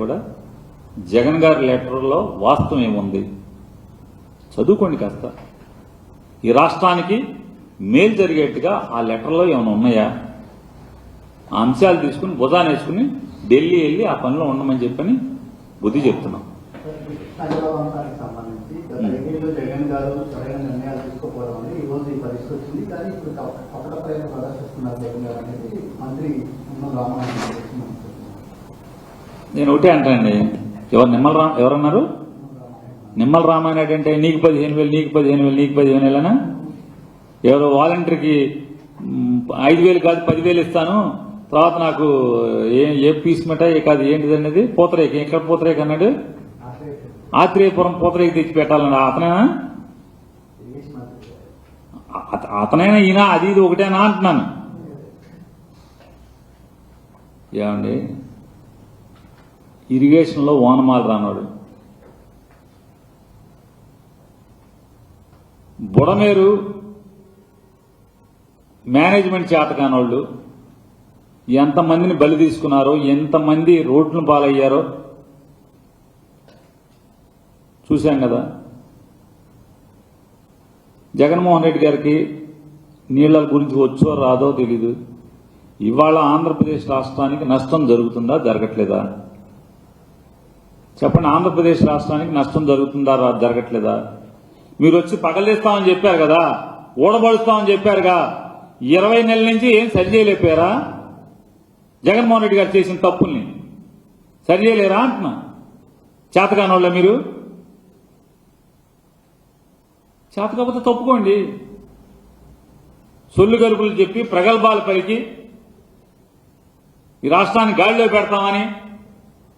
కూడా జగన్ గారి లెటర్లో వాస్తవం ఏముంది చదువుకోండి కాస్త. ఈ రాష్ట్రానికి మేలు జరిగేట్టుగా ఆ లెటర్లో ఏమైనా ఉన్నాయా? ఆ అంశాలు తీసుకుని భుజాన్ని వేసుకుని ఢిల్లీ వెళ్ళి ఆ పనిలో ఉండమని చెప్పని బుద్ధి చెప్తున్నాం. జగన్ గారు సరైన నిర్ణయాలు తీసుకోకపోవడం వల్ల ఈ రోజు ఈ పరిస్థితి వచ్చింది. కానీ ఇప్పుడు కపట ప్రయత్నం ప్రదర్శిస్తున్నారు జగన్ గారు అనేది మంత్రి నేను ఒకటే అంటానండి. ఎవరన్నారు? నిమ్మల రామానాయుడు అంటే నీకు 15,000 నీకు 15,000 నీకు 15,000 ఎవరో వాలంటీర్కి 5,000 కాదు 10,000 ఇస్తాను, తర్వాత నాకు ఏ పీస్ మిఠాయి కాదు ఏంటిది అనేది పూతరేకి, ఎక్కడ పూతరేకి అన్నాడు? ఆత్రేయపురం పూతరేకి తెచ్చి పెట్టాలన్నా అతనేనా? అతనైనా ఈయన అది ఇది ఒకటేనా అంటున్నాను. ఏమండి, ఇరిగేషన్లో ఓనమాలు రానోడు, బుడమేరు మేనేజ్మెంట్ చేతకానోళ్ళు ఎంతమందిని బలి తీసుకున్నారో, ఎంతమంది రోడ్లను పాలయ్యారో చూశాం కదా. జగన్మోహన్ రెడ్డి గారికి నీళ్ల గురించి వచ్చో రాదో తెలీదు. ఇవాళ ఆంధ్రప్రదేశ్ రాష్ట్రానికి నష్టం జరుగుతుందా జరగట్లేదా? చెప్పండి. ఆంధ్రప్రదేశ్ రాష్ట్రానికి నష్టం జరుగుతుందా జరగట్లేదా? మీరు వచ్చి పగలేస్తామని చెప్పారు కదా, ఊడబడుస్తామని చెప్పారుగా, 20 నెలల నుంచి ఏం సరి చేయలేపారా? జగన్మోహన్ రెడ్డి గారు చేసిన తప్పుల్ని సరి చేయలేరా అంటున్నా. చేతకాని వాళ్ళ మీరు? చేతకపోతే తప్పుకోండి. సొల్లు గరుపులు చెప్పి ప్రగల్భాలు పలికి ఈ రాష్ట్రాన్ని గాడిలో పెడతామని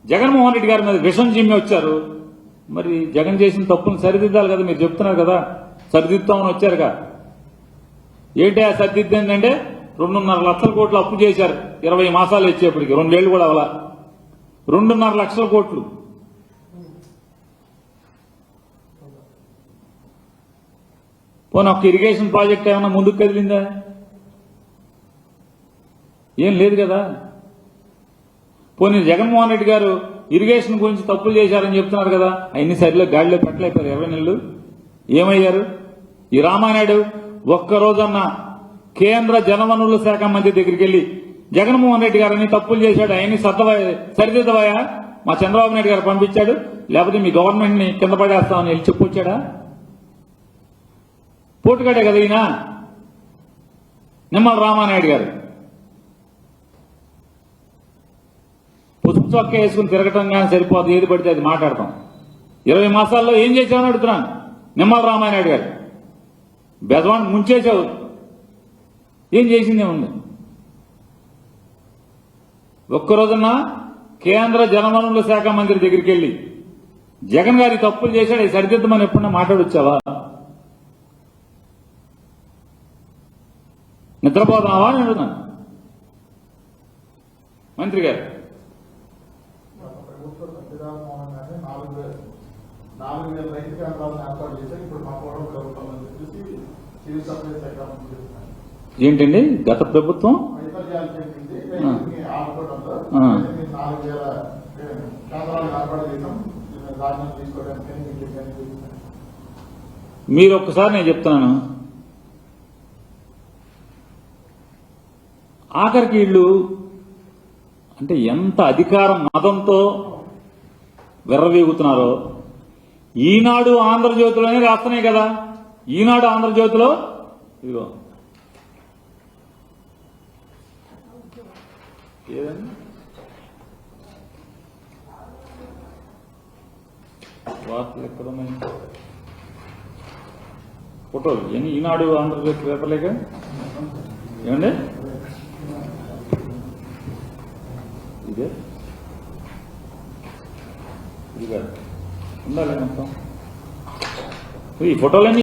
జగన్మోహన్ రెడ్డి గారి మీద విషం చిమ్మి వచ్చారు. మరి జగన్ చేసిన తప్పులను సరిదిద్దాలి కదా. మీరు చెప్తున్నారు కదా సరిదిద్దామని వచ్చారుగా. ఏంటి ఆ సరిదిద్దేందంటే 2.5 లక్షల కోట్లు అప్పు చేశారు 20 మాసాలు వచ్చేప్పటికి, 2 ఏళ్లు కూడా అవలా. 2.5 లక్షల కోట్లు. పోనీ ఒక ఇరిగేషన్ ప్రాజెక్ట్ ఏమైనా ముందుకు కదిలిందా? ఏం లేదు కదా. పోనీ జగన్మోహన్ రెడ్డి గారు ఇరిగేషన్ గురించి తప్పులు చేశారని చెప్తున్నారు కదా, అవన్నీ సరిలో గాడిలో పెట్టలేపారు 20 నెలలు. ఏమయ్యారు? ఈ రామానాయుడు ఒక్కరోజన్నా కేంద్ర జలవనరుల శాఖ మంత్రి దగ్గరికి వెళ్ళి జగన్మోహన్ రెడ్డి గారు అన్ని తప్పులు చేశాడు, అవన్నీ సరిదిద్దవయా, మా చంద్రబాబు నాయుడు గారు పంపించాడు, లేకపోతే మీ గవర్నమెంట్ ని కింద పడేస్తామని వెళ్ళి చెప్పొచ్చాడా? పోటుగాడే కదా ఈయన నిమ్మల రామానాయుడు గారు. పుసుపు చొక్క వేసుకుని తిరగటం కానీ సరిపోదు, ఏది పడితే అది మాట్లాడతాం. 20 మాసాల్లో ఏం చేశామని అడుగుతున్నాను. నిమ్మల రామానాయుడు గారు బెజవాన్ ముంచేశావు, ఏం చేసిందే ఉంది? ఒక్కరోజన్నా కేంద్ర జలవనరుల శాఖ మంత్రి దగ్గరికి వెళ్ళి జగన్ గారి తప్పులు చేశాడు అవి సరిదిద్దమని ఎప్పుడన్నా మాట్లాడొచ్చావా? నిద్రపోతావా అని అడుగుతున్నాను మంత్రి గారు. ఏంటండి గత ప్రభుత్వం? మీరు ఒక్కసారి నేను చెప్తున్నాను, ఆఖరికి వీళ్ళు అంటే ఎంత అధికారం మదంతో విర్రవీగుతున్నారో. ఈనాడు ఆంధ్రజ్యోతిలోనే రాస్తున్నాయి కదా. ఈనాడు ఆంధ్రజ్యోతిలో ఇదిగో ఏదండి వార్తలు ఎక్కడున్నాయి ఫోటోలు ఎన్ని? ఈనాడు ఆంధ్రజ్యోతి పేపర్లేక ఏమండి ఇదే ఇది కాదు ఉండాలి మొత్తం ఈ ఫోటోలన్నీ.